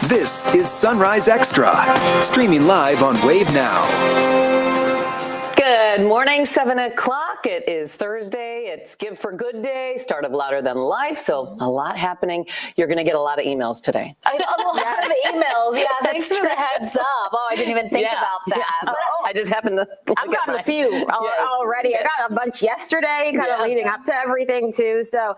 This is Sunrise Extra, streaming live on Wave Now. Good morning, 7 o'clock. It is Thursday. It's Give for Good Day, start of Louder Than Life. So a lot happening. You're going to get a lot of emails today. A lot of emails. Yeah, thanks for the heads up. Oh, I didn't even think about that. Yeah. I just happened to I've gotten a few already. I got a bunch yesterday, kind of leading up to everything too. So,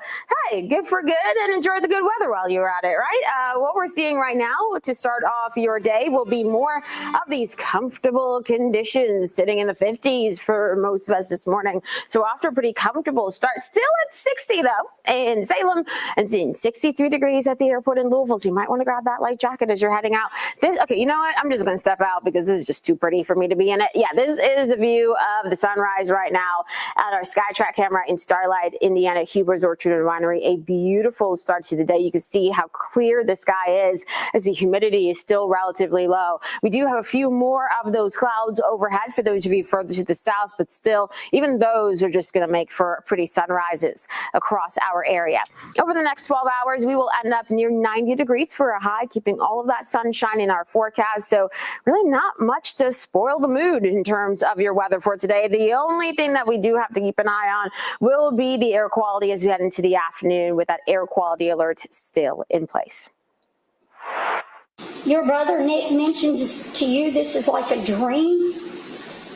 hey, Give for Good and enjoy the good weather while you're at it, right? What we're seeing right now to start off your day will be more of these comfortable conditions, sitting in the 50s for most of us this morning. So after a pretty comfortable start, still at 60 though in Salem, and seeing 63 degrees at the airport in Louisville. So you might want to grab that light jacket as you're heading out. Okay, you know what? I'm just going to step out because this is just too pretty for me to be in it. Yeah, this is a view of the sunrise right now at our SkyTrack camera in Starlight, Indiana, Huber's Orchard and Winery. A beautiful start to the day. You can see how clear the sky is as the humidity is still relatively low. We do have a few more of those clouds overhead for those of you further to the south, but still, even those are just going to make for pretty sunrises across our area. Over the next 12 hours, we will end up near 90 degrees for a high, keeping all of that sunshine in our forecast. So really not much to spoil the mood in terms of your weather for today. The only thing that we do have to keep an eye on will be the air quality as we head into the afternoon, with that air quality alert still in place. Your brother Nick mentions to you this is like a dream.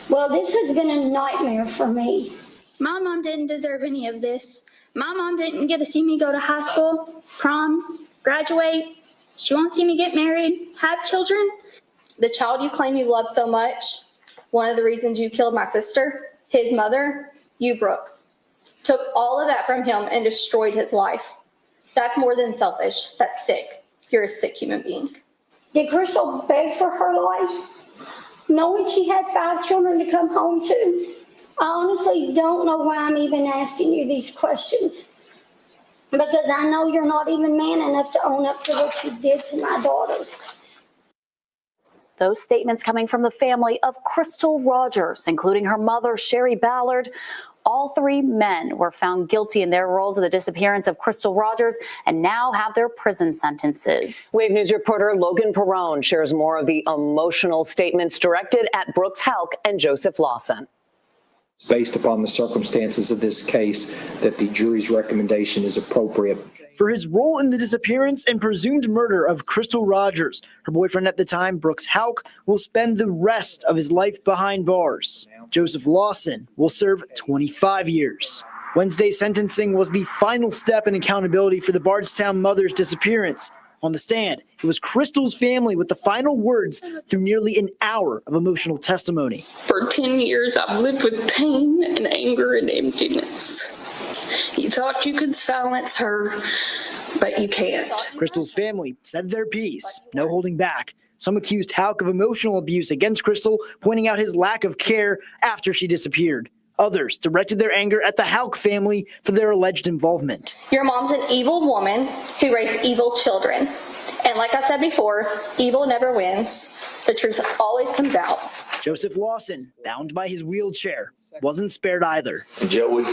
Well, this has been a nightmare for me. My mom didn't deserve any of this. My mom didn't get to see me go to high school, proms, graduate. She won't see me get married, have children. The child you claim you love so much, one of the reasons you killed my sister, his mother, you, Brooks, took all of that from him and destroyed his life. That's more than selfish. That's sick. You're a sick human being. Did Crystal beg for her life, knowing she had 5 children to come home to? I honestly don't know why I'm even asking you these questions, because I know you're not even man enough to own up to what you did to my daughter. Those statements coming from the family of Crystal Rogers, including her mother, Sherry Ballard. All 3 men were found guilty in their roles of the disappearance of Crystal Rogers and now have their prison sentences. Wave News reporter Logan Perrone shares more of the emotional statements directed at Brooks Houck and Joseph Lawson. Based upon the circumstances of this case, that the jury's recommendation is appropriate. For his role in the disappearance and presumed murder of Crystal Rogers, her boyfriend at the time, Brooks Houck, will spend the rest of his life behind bars. Joseph Lawson will serve 25 years. Wednesday's sentencing was the final step in accountability for the Bardstown mother's disappearance. On the stand, it was Crystal's family with the final words through nearly an hour of emotional testimony. For 10 years, I've lived with pain and anger and emptiness. You thought you could silence her, but you can't. Crystal's family said their piece, no holding back. Some accused Houck of emotional abuse against Crystal, pointing out his lack of care after she disappeared. Others directed their anger at the Houck family for their alleged involvement. Your mom's an evil woman who raised evil children. And like I said before, evil never wins. The truth always comes out. Joseph Lawson, bound by his wheelchair, wasn't spared either. Joey,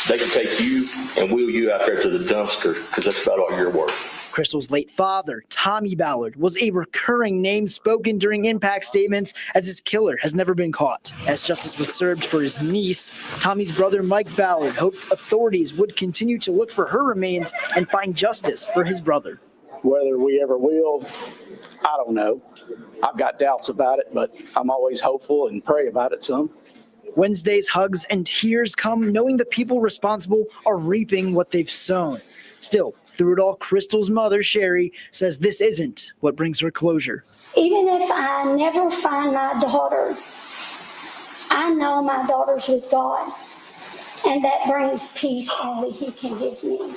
they can take you and wheel you out there to the dumpster because that's about all you're worth. Crystal's late father, Tommy Ballard, was a recurring name spoken during impact statements as his killer has never been caught. As justice was served for his niece, Tommy's brother Mike Ballard hoped authorities would continue to look for her remains and find justice for his brother. Whether we ever will, I don't know. I've got doubts about it, but I'm always hopeful and pray about it some. Wednesday's hugs and tears come knowing the people responsible are reaping what they've sown. Still, through it all, Crystal's mother, Sherry, says this isn't what brings her closure. Even if I never find my daughter, I know my daughter's with God, and that brings peace only He can give me.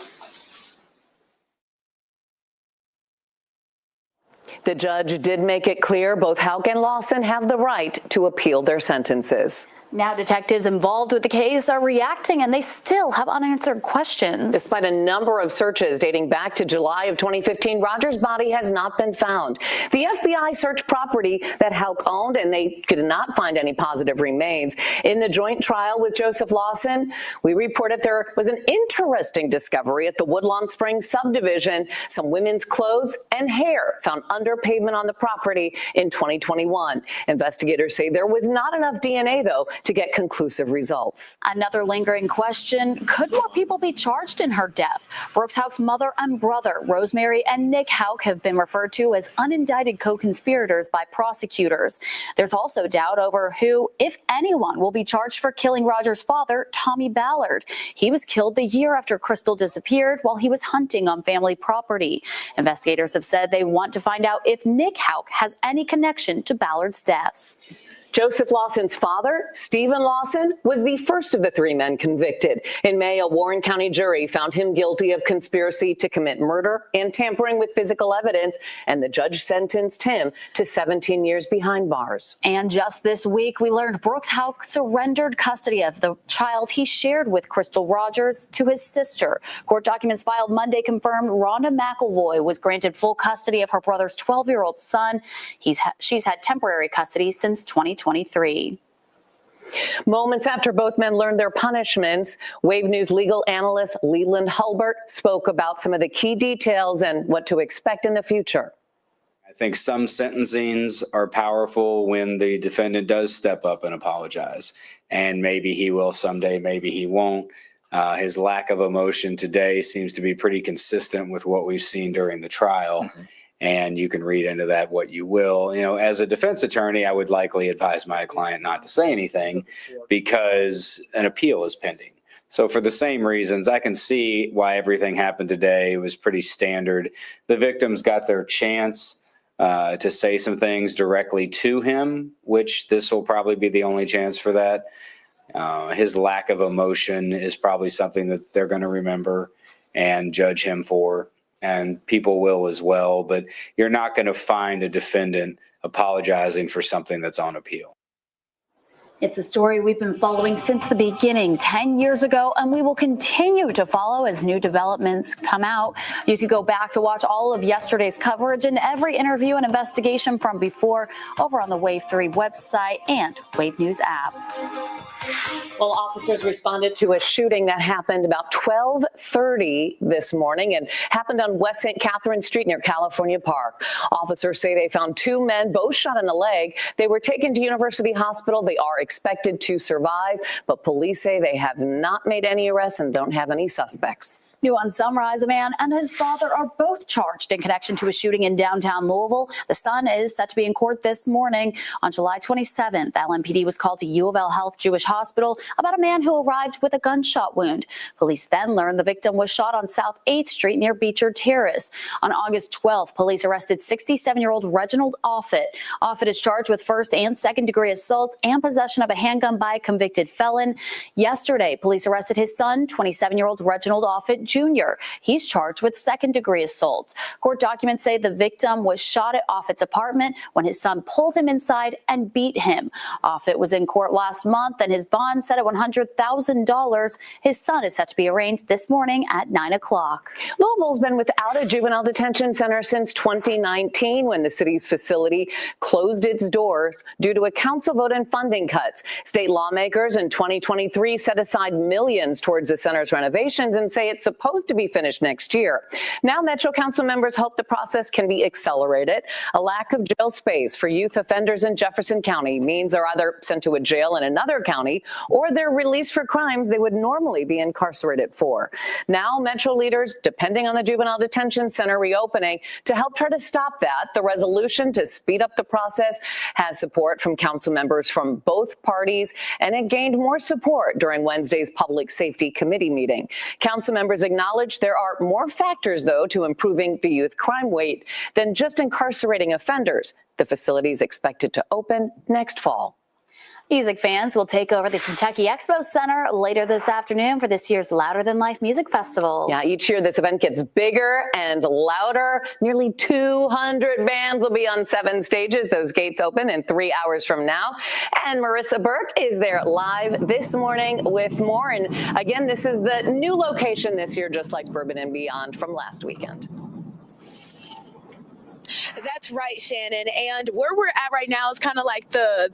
The judge did make it clear both Houck and Lawson have the right to appeal their sentences. Now detectives involved with the case are reacting, and they still have unanswered questions. Despite a number of searches dating back to July of 2015, Rogers' body has not been found. The FBI searched property that Houck owned, and they could not find any positive remains. In the joint trial with Joseph Lawson, we reported there was an interesting discovery at the Woodlawn Springs subdivision. Some women's clothes and hair found under pavement on the property in 2021. Investigators say there was not enough DNA, though, to get conclusive results. Another lingering question, could more people be charged in her death? Brooks Houck's mother and brother, Rosemary and Nick Houck, have been referred to as unindicted co-conspirators by prosecutors. There's also doubt over who, if anyone, will be charged for killing Rogers' father, Tommy Ballard. He was killed the year after Crystal disappeared while he was hunting on family property. Investigators have said they want to find out if Nick Houck has any connection to Ballard's death. Joseph Lawson's father, Stephen Lawson, was the first of the three men convicted. In May, a Warren County jury found him guilty of conspiracy to commit murder and tampering with physical evidence, and the judge sentenced him to 17 years behind bars. And just this week, we learned Brooks Houck surrendered custody of the child he shared with Crystal Rogers to his sister. Court documents filed Monday confirmed Rhonda McElvoy was granted full custody of her brother's 12-year-old son. She's had temporary custody since 2023. Moments after both men learned their punishments, Wave News legal analyst Leland Hulbert spoke about some of the key details and what to expect in the future. I think some sentencings are powerful when the defendant does step up and apologize. And maybe he will someday, maybe he won't. His lack of emotion today seems to be pretty consistent with what we've seen during the trial. Mm-hmm. And you can read into that what you will. You know, as a defense attorney, I would likely advise my client not to say anything because an appeal is pending. So for the same reasons, I can see why everything happened today. It was pretty standard. The victims got their chance to say some things directly to him, which this will probably be the only chance for that. His lack of emotion is probably something that they're going to remember and judge him for. And people will as well, but you're not going to find a defendant apologizing for something that's on appeal. It's a story we've been following since the beginning 10 years ago, and we will continue to follow as new developments come out. You could go back to watch all of yesterday's coverage and every interview and investigation from before over on the Wave 3 website and Wave News app. Well, officers responded to a shooting that happened about 12:30 this morning and happened on West St. Catherine Street near California Park. Officers say they found two men, both shot in the leg. They were taken to University Hospital. They are expected to survive, but police say they have not made any arrests and don't have any suspects. New on Sunrise, a man and his father are both charged in connection to a shooting in downtown Louisville. The son is set to be in court this morning. On July 27th, LMPD was called to U of L Health Jewish Hospital about a man who arrived with a gunshot wound. Police then learned the victim was shot on South 8th Street near Beecher Terrace. On August 12th, police arrested 67-year-old Reginald Offutt. Offutt is charged with first and second degree assault and possession of a handgun by a convicted felon. Yesterday, police arrested his son, 27-year-old Reginald Offutt Jr. He's charged with second-degree assault. Court documents say the victim was shot at Offutt's apartment when his son pulled him inside and beat him. Offutt was in court last month and his bond set at $100,000. His son is set to be arraigned this morning at 9 o'clock. Louisville's been without a juvenile detention center since 2019 when the city's facility closed its doors due to a council vote and funding cuts. State lawmakers in 2023 set aside millions towards the center's renovations and say it's supposed to be finished next year. Now Metro Council members hope the process can be accelerated. A lack of jail space for youth offenders in Jefferson County means they're either sent to a jail in another county or they're released for crimes they would normally be incarcerated for. Now Metro leaders depending on the juvenile detention center reopening to help try to stop that. The resolution to speed up the process has support from council members from both parties, and it gained more support during Wednesday's Public Safety Committee meeting. Council members acknowledge there are more factors, though, to improving the youth crime rate than just incarcerating offenders. The facility is expected to open next fall. Music fans will take over the Kentucky Expo Center later this afternoon for this year's Louder Than Life Music Festival. Yeah, each year this event gets bigger and louder. Nearly 200 bands will be on 7 stages. Those gates open in 3 hours from now. And Marissa Burke is there live this morning with more. And again, this is the new location this year, just like Bourbon and Beyond from last weekend. That's right, Shannon. And where we're at right now is kind of like the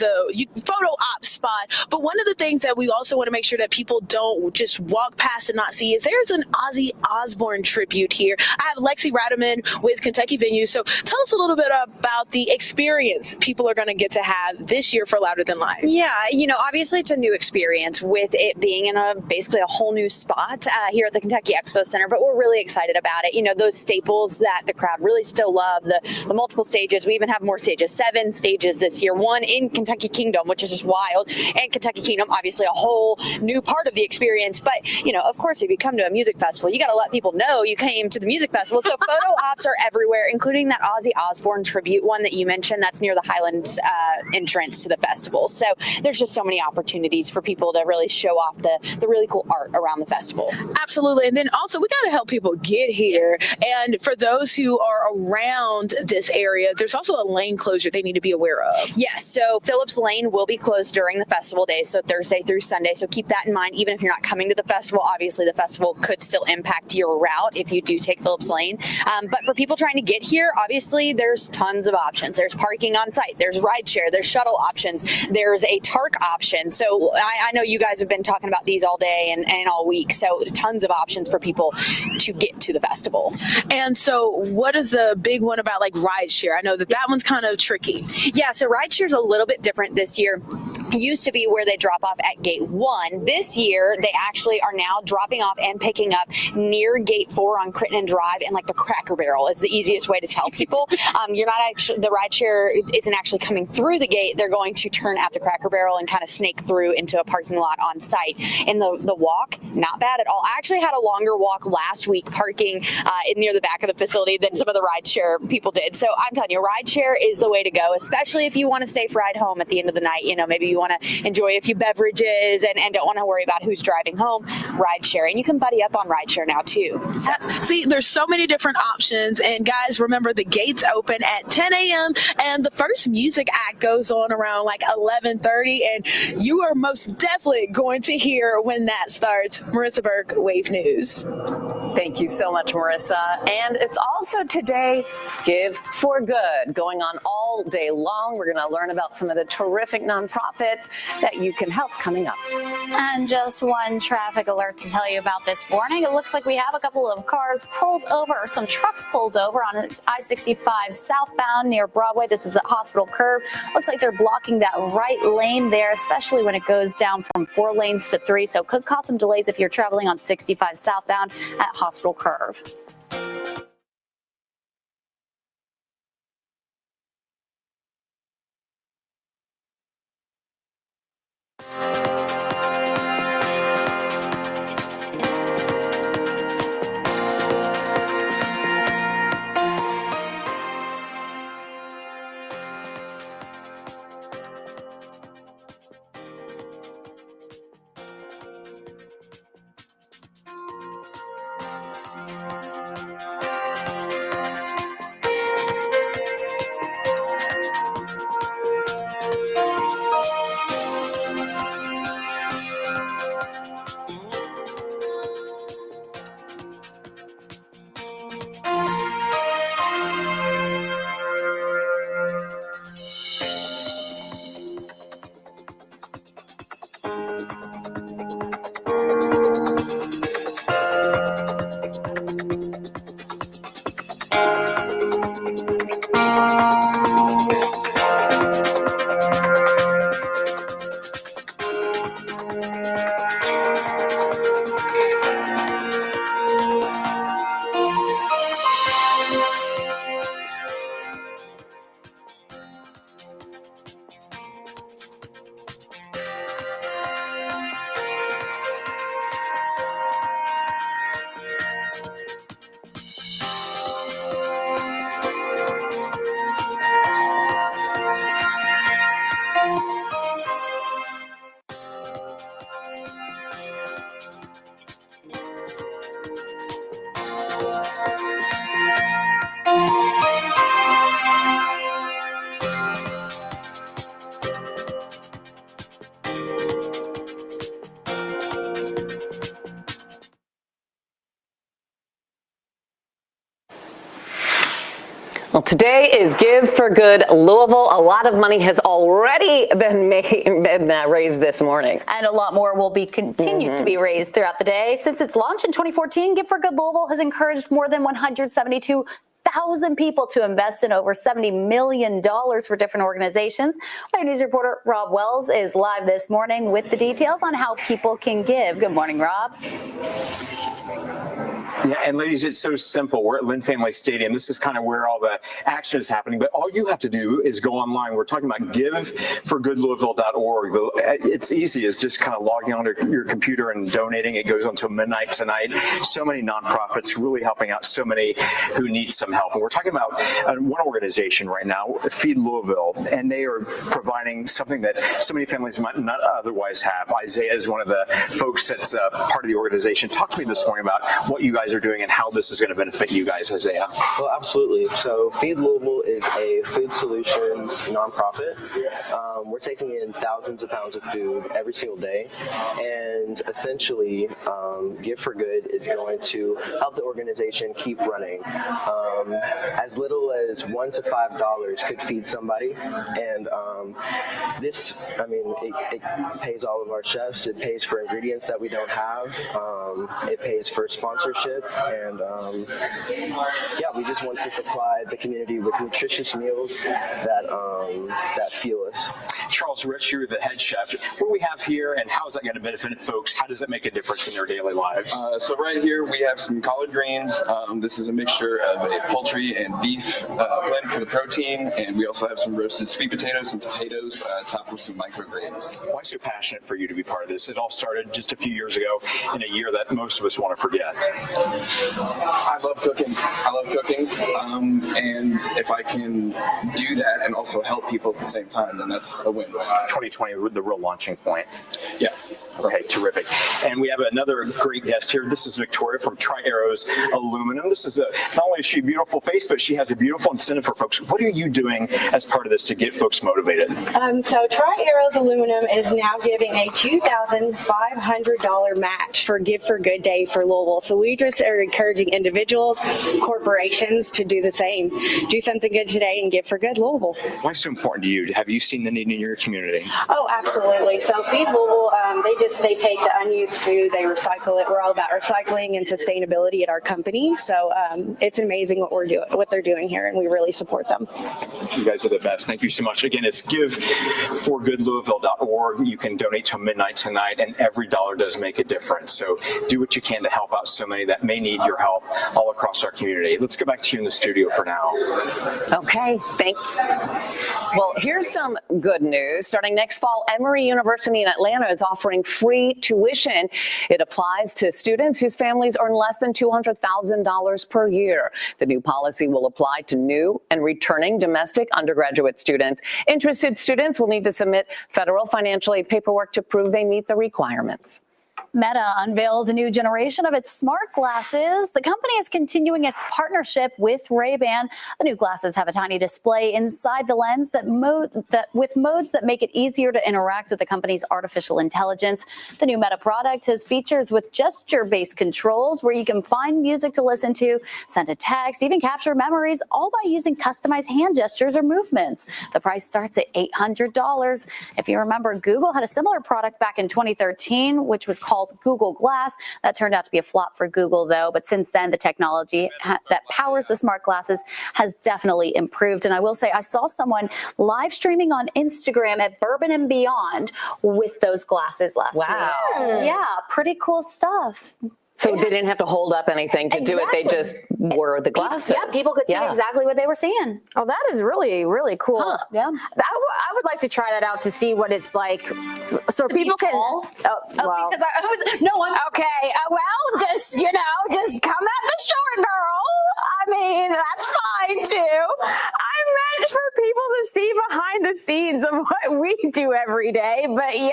photo op spot. But one of the things that we also want to make sure that people don't just walk past and not see is there's an Ozzy Osbourne tribute here. I have Lexi Ratterman with Kentucky Venues. So tell us a little bit about the experience people are going to get to have this year for Louder Than Life. Yeah, obviously it's a new experience with it being in basically a whole new spot here at the Kentucky Expo Center, but we're really excited about it. Those staples that the crowd really still love, the multiple stages. We even have more stages, 7 stages this year, 1 in Kentucky Kingdom, which is just wild, and Kentucky Kingdom, obviously a whole new part of the experience. But, of course, if you come to a music festival, you got to let people know you came to the music festival. So photo ops are everywhere, including that Ozzy Osbourne tribute one that you mentioned. That's near the Highlands entrance to the festival. So there's just so many opportunities for people to really show off the really cool art around the festival. Absolutely. And then also we got to help people get here. And for those who are around this area, there's also a lane closure they need to be aware of. Yes. So Phillips Lane will be closed during the festival days, so Thursday through Sunday. So keep that in mind. Even if you're not coming to the festival, obviously the festival could still impact your route if you do take Phillips Lane. But for people trying to get here, obviously there's tons of options. There's parking on site. There's rideshare. There's shuttle options. There's a TARC option. So I know you guys have been talking about these all day and all week. So tons of options for people to get to the festival. And so what is the big one about like rideshare? I know that one's kind of tricky. Yeah, so rideshare is a little bit different this year. It used to be where they drop off at gate 1. This year, they actually are now dropping off and picking up near gate 4 on Crittenden Drive, and like the Cracker Barrel is the easiest way to tell people. You're not actually, the rideshare isn't actually coming through the gate. They're going to turn at the Cracker Barrel and kind of snake through into a parking lot on site. And the walk, not bad at all. I actually had a longer walk last week parking near the back of the facility than some of the rideshare people did. So I'm telling you, rideshare is the way to go, especially if you want a safe ride home at the end of the night. Maybe you want to enjoy a few beverages and don't want to worry about who's driving home. Rideshare, and you can buddy up on rideshare now too. So. See, there's so many different options, and guys, remember the gates open at 10 a.m. and the first music act goes on around like 11:30, and you are most definitely going to hear when that starts. Marissa Burke, Wave News. Thank you so much, Marissa. And it's also today Give for Good, going on all day long. We're going to learn about some of the terrific nonprofits that you can help coming up. And just one traffic alert to tell you about this morning. It looks like we have a couple of cars pulled over, some trucks pulled over on I-65 southbound near Broadway. This is at Hospital Curve. Looks like they're blocking that right lane there, especially when it goes down from 4 lanes to 3. So could cause some delays if you're traveling on 65 southbound at Hospital Curve. Well, today is Give for Good Louisville. A lot of money has already been raised this morning. And a lot more will be continued to be raised throughout the day. Since its launch in 2014, Give for Good Louisville has encouraged more than 172,000 people to invest in over $70 million for different organizations. Our news reporter Rob Wells is live this morning with the details on how people can give. Good morning, Rob. Yeah, and ladies, it's so simple. We're at Lynn Family Stadium. This is kind of where all the action is happening, but all you have to do is go online. We're talking about giveforgoodlouisville.org. It's easy. It's just kind of logging onto your computer and donating. It goes until midnight tonight. So many nonprofits really helping out so many who need some help. And we're talking about one organization right now, Feed Louisville, and they are providing something that so many families might not otherwise have. Isaiah is one of the folks that's part of the organization. Talk to me this morning about what you guys are doing and how this is going to benefit you guys, Isaiah. Well, absolutely. So Feed Louisville is a food solutions nonprofit. We're taking in thousands of pounds of food every single day, and essentially Give for Good is going to help the organization keep running. As little as $1 to $5 could feed somebody, and this, I mean, it pays all of our chefs. It pays for ingredients that we don't have. It pays for sponsorship, and yeah, we just want to supply the community with nutritious meals that fuel us. Charles Rich, you're the head chef. What do we have here, and how is that going to benefit folks? How does it make a difference in their daily lives? So right here we have some collard greens. This is a mixture of a poultry and beef blend for the protein, and we also have some roasted sweet potatoes and potatoes topped with some microgreens. Why so passionate for you to be part of this? It all started just a few years ago in a year that most of us want to forget. I love cooking. And if I can do that and also help people at the same time, then that's a win. 2020, the real launching point. Yeah. Okay, terrific. And we have another great guest here. This is Victoria from Tri-Arrows Aluminum. This is not only is she a beautiful face, but she has a beautiful incentive for folks. What are you doing as part of this to get folks motivated? So Tri-Arrows Aluminum is now giving a $2,500 match for Give for Good Day for Louisville. So we just are encouraging individuals, corporations to do the same. Do something good today and give for good Louisville. Why so important to you? Have you seen the need in your community? Oh, absolutely. So Feed Louisville, they take the unused food, they recycle it. We're all about recycling and sustainability at our company. So it's amazing what they're doing here, and we really support them. You guys are the best. Thank you so much. Again, it's giveforgoodlouisville.org. You can donate till midnight tonight, and every dollar does make a difference. So do what you can to help out so many that may need your help all across our community. Let's go back to you in the studio for now. Okay, thank you. Well, here's some good news. Starting next fall, Emory University in Atlanta is offering free tuition. It applies to students whose families earn less than $200,000 per year. The new policy will apply to new and returning domestic undergraduate students. Interested students will need to submit federal financial aid paperwork to prove they meet the requirements. Meta unveiled a new generation of its smart glasses. The company is continuing its partnership with Ray-Ban. The new glasses have a tiny display inside the lens with modes that make it easier to interact with the company's artificial intelligence. The new Meta product has features with gesture-based controls where you can find music to listen to, send a text, even capture memories, all by using customized hand gestures or movements. The price starts at $800. If you remember, Google had a similar product back in 2013, which was called Google Glass. That turned out to be a flop for Google, though. But since then, the technology that powers the smart glasses has definitely improved. And I will say, I saw someone live streaming on Instagram at Bourbon and Beyond with those glasses last week. Wow. Yeah, pretty cool stuff. So they didn't have to hold up anything to do it. They just wore the glasses. Yeah, people could see exactly what they were seeing. Oh, that is really, really cool. Huh. Yeah. I would like to try that out to see what it's like. So people can. Well. Because I'm. Okay. Well, just come at the shore, girl. I mean, that's fine too. I meant for people to see behind the scenes of what we do every day. But yeah,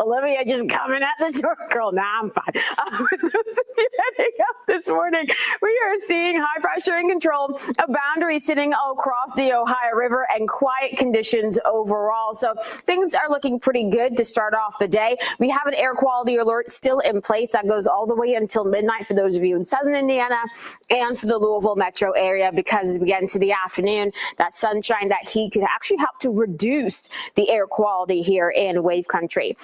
Olivia just coming at the shore, girl. Nah, I'm fine. Heading up the this morning. We are seeing high pressure and control, a boundary sitting across the Ohio River, and quiet conditions overall. So things are looking pretty good to start off the day. We have an air quality alert still in place that goes all the way until midnight for those of you in southern Indiana and for the Louisville metro area, because as we get into the afternoon, that sunshine, that heat could actually help to reduce the air quality here in Wave Country.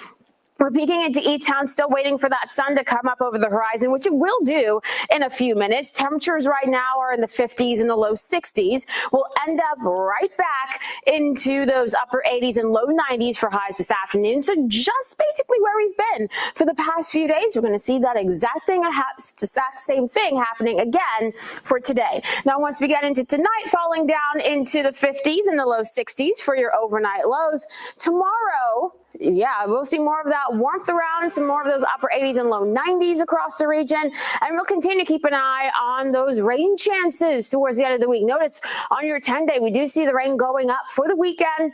We're peeking into E-Town, still waiting for that sun to come up over the horizon, which it will do in a few minutes. Temperatures right now are in the 50s and the low 60s. We'll end up right back into those upper 80s and low 90s for highs this afternoon. So just basically where we've been for the past few days. We're going to see that exact same thing happening again for today. Now, once we get into tonight, falling down into the 50s and the low 60s for your overnight lows. Tomorrow, yeah, we'll see more of that warmth around, some more of those upper 80s and low 90s across the region. And we'll continue to keep an eye on those rain chances towards the end of the week. Notice on your 10-day, we do see the rain going up for the weekend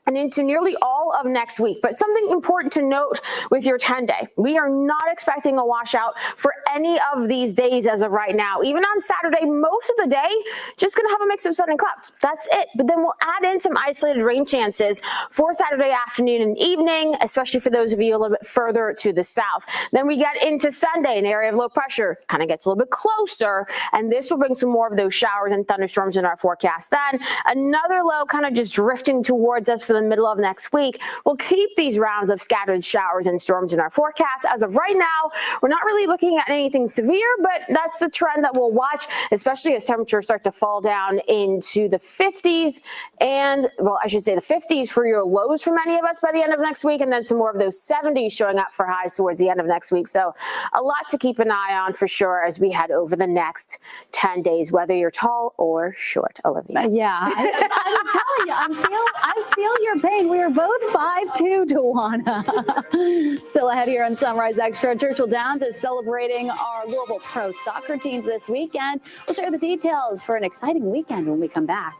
and into nearly all of next week. But something important to note with your 10-day, we are not expecting a washout for any of these days as of right now. Even on Saturday, most of the day, just going to have a mix of sun and clouds. That's it. But then we'll add in some isolated rain chances for Saturday afternoon and evening, especially for those of you a little bit further to the south. Then we get into Sunday, an area of low pressure kind of gets a little bit closer, and this will bring some more of those showers and thunderstorms in our forecast. Then another low kind of just drifting towards us for the middle of next week. We'll keep these rounds of scattered showers and storms in our forecast. As of right now, we're not really looking at anything severe, but that's the trend that we'll watch, especially as temperatures start to fall down into the 50s and, well, I should say the 50s for your lows for many of us by the end of next week, and then some more of those 70s showing up for highs towards the end of next week. So a lot to keep an eye on for sure as we head over the next 10 days, whether you're tall or short, Olivia. Yeah, I'm telling you, I feel your pain. We are both 5'2", Tawana. Still ahead here on Sunrise Extra. Churchill Downs is celebrating our Louisville Pro soccer teams this weekend. We'll share the details for an exciting weekend when we come back.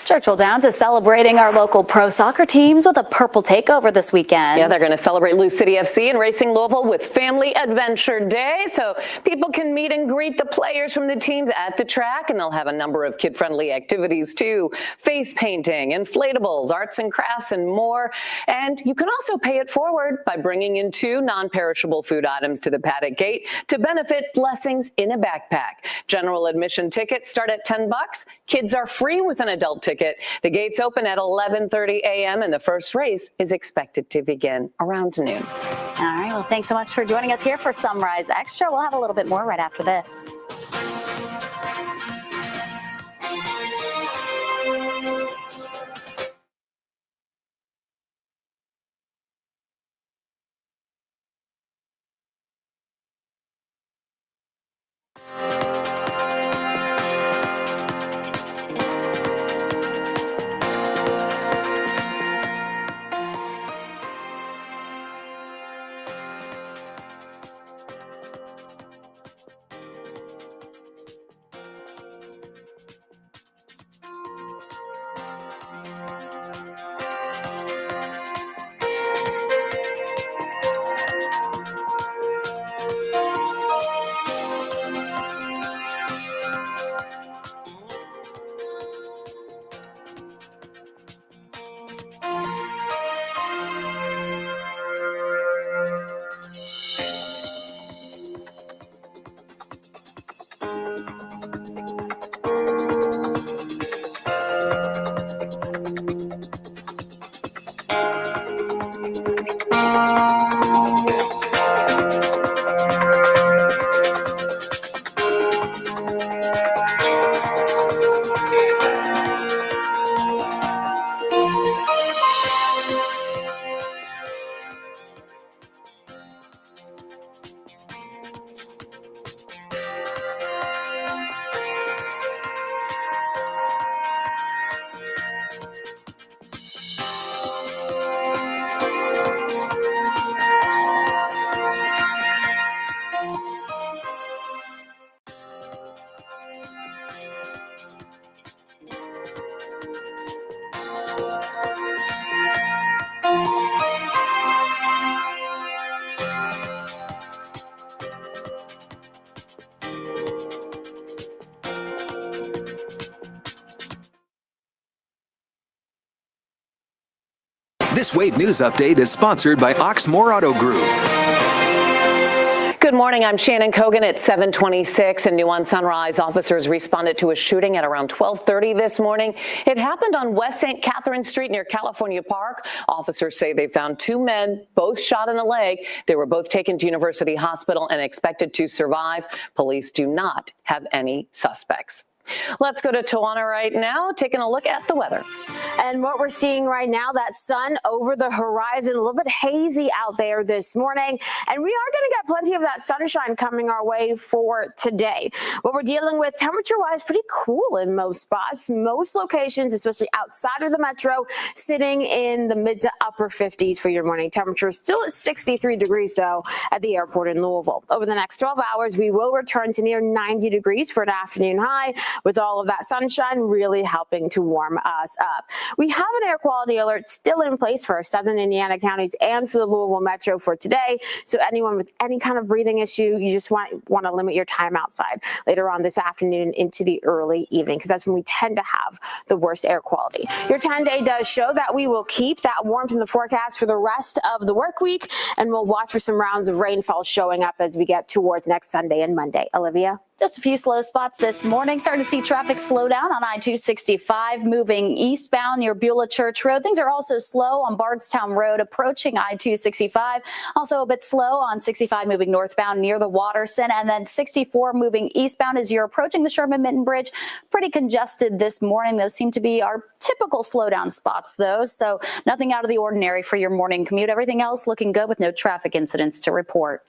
Churchill Downs is celebrating our local pro soccer teams with a purple takeover this weekend. Yeah, they're going to celebrate Lou City FC and Racing Louisville with Family Adventure Day, so people can meet and greet the players from the teams at the track, and they'll have a number of kid-friendly activities too: face painting, inflatables, arts and crafts, and more. And you can also pay it forward by bringing in 2 non-perishable food items to the paddock gate to benefit Blessings in a Backpack. General admission tickets start at $10. Kids are free with an adult ticket ticket. The gates open at 11:30 a.m. and the first race is expected to begin around noon. All right. Well, thanks so much for joining us here for Sunrise Extra. We'll have a little bit more right after this. This Wave News Update is sponsored by Oxmoor Auto Group. Good morning. I'm Shannon Kogan at 7:26 and new on Sunrise. Officers responded to a shooting at around 12:30 this morning. It happened on West St. Catherine Street near California Park. Officers say they found two men, both shot in the leg. They were both taken to University Hospital and expected to survive. Police do not have any suspects. Let's go to Tawana right now, taking a look at the weather. And what we're seeing right now, that sun over the horizon, a little bit hazy out there this morning. And we are going to get plenty of that sunshine coming our way for today. What we're dealing with temperature-wise, pretty cool in most spots. Most locations, especially outside of the metro, sitting in the mid to upper 50s for your morning temperature. Still at 63 degrees, though, at the airport in Louisville. Over the next 12 hours, we will return to near 90 degrees for an afternoon high, with all of that sunshine really helping to warm us up. We have an air quality alert still in place for our southern Indiana counties and for the Louisville metro for today. So anyone with any kind of breathing issue, you just want to limit your time outside later on this afternoon into the early evening, because that's when we tend to have the worst air quality. Your 10-day does show that we will keep that warmth in the forecast for the rest of the work week, and we'll watch for some rounds of rainfall showing up as we get towards next Sunday and Monday. Olivia? Just a few slow spots this morning. Starting to see traffic slow down on I-265 moving eastbound near Beulah Church Road. Things are also slow on Bardstown Road approaching I-265. Also a bit slow on 65 moving northbound near the Waterson, and then 64 moving eastbound as you're approaching the Sherman-Minton Bridge. Pretty congested this morning. Those seem to be our typical slowdown spots, though, so nothing out of the ordinary for your morning commute. Everything else looking good with no traffic incidents to report.